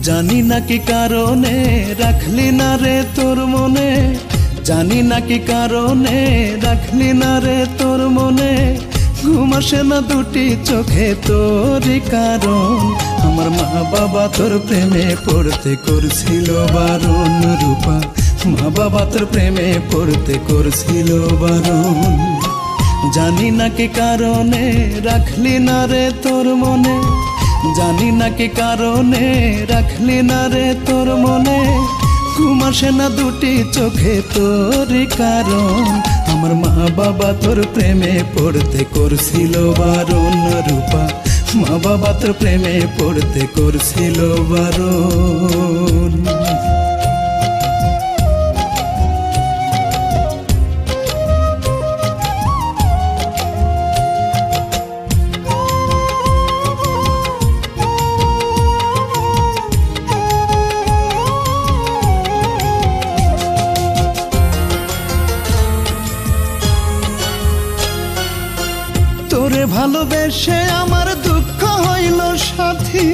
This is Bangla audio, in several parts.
জানি না কি কারণে রাখলি না রে তোর মনে, জানি না কি কারণে রাখলি না রে তোর মনে। ঘুম আসে না দুটি চোখে তোরই কারণ। আমার মা বাবা তোর প্রেমে পড়তে করছিল বারণ রূপা, মা বাবা তোর প্রেমে পড়তে করছিল বারণ। জানি না কি কারণে রাখলি না রে তোর মনে, জানি না কি কারণে রাখলি না রে তোর মনে। ঘুম আসে না দুটি চোখে তোরই কারণ। আমার মা বাবা তোর প্রেমে পড়তে করছিল বারণ রূপা, মা বাবা তোর প্রেমে পড়তে করছিল বারণ। তোরে ভালোবেসে আমার দুঃখ হইল সাথী,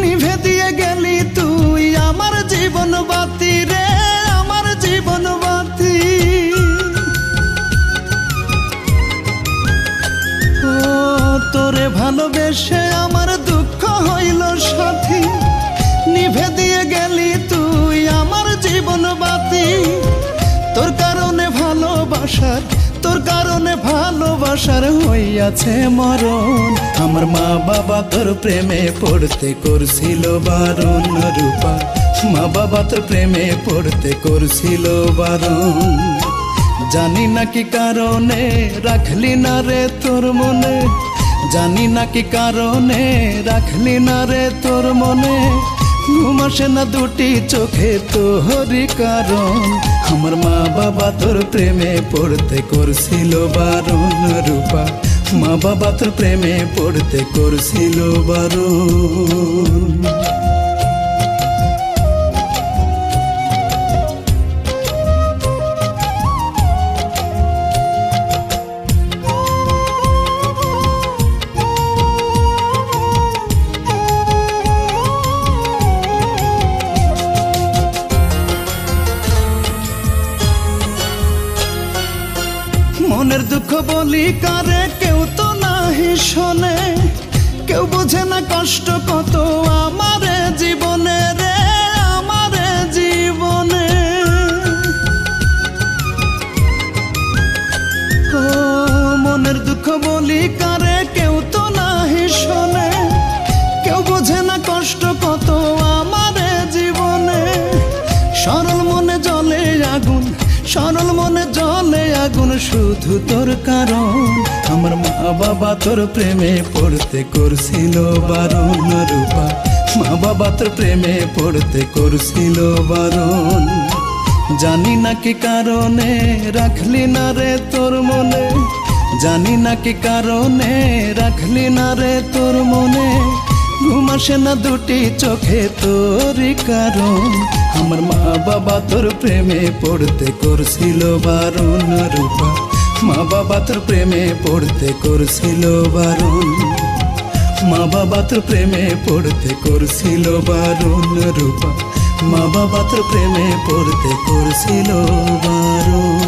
নিভে দিয়ে গেলি তুই আমার জীবন বাতি রে, আমার জীবন বাতি। ও তোরে ভালোবেসে আমার দুঃখ হইল সাথী, নিভে দিয়ে গেলি তুই আমার জীবন বাতি। তোর কারণে ভালোবাসার, তোর কারণে ভালোবাসার হইয়াছে মরণ। আমার মা বাবা তোর প্রেমে পড়তে করছিল বারণ রূপা, মা বাবা তোর প্রেমে পড়তে করছিল বারণ। জানি না কি কারণে রাখলি না রে তোর মনে, জানি না কি কারণে রাখলি না রে তোর মনে। ঘুম আসে না দুটি চোখে তোরই কারণ। আমার মা বাবা তোর প্রেমে পড়তে করছিল বারণ রূপা, মা বাবা তোর প্রেমে পড়তে করছিল বারণ। মনের দুঃখ বলি কারে কেউ তো নাহি শোনে, কেউ বোঝে না কষ্ট কত আমারে জীবনে রে, আমারে জীবনে। ও মনের দুঃখ বলি কারে কেউ তো নাহি শোনে, কেউ বোঝে না কষ্ট কত আমারে জীবনে। সরল মনে জ্বলে আগুন, সরল মনে জ্বলে আগুন শুধু তোর কারণ। আমার মা বাবা তোর প্রেমে পড়তে করছিল বারণ রূপা, মা বাবা তোর প্রেমে পড়তে করছিল বারণ। জানি না কি কারণে রাখলি না রে তোর মনে, জানি না কি কারণে রাখলি না রে তোর মনে। ঘুম আসে না দুটি চোখে তোরই কারণ। আমার মা বাবা তোর প্রেমে পড়তে করছিল বারণ রূপা, মা বাবা তোর প্রেমে পড়তে করছিল বারণ। মা বাবা তোর প্রেমে পড়তে করছিল বারণ রূপা, মা বাবা তোর প্রেমে পড়তে করছিল বারণ।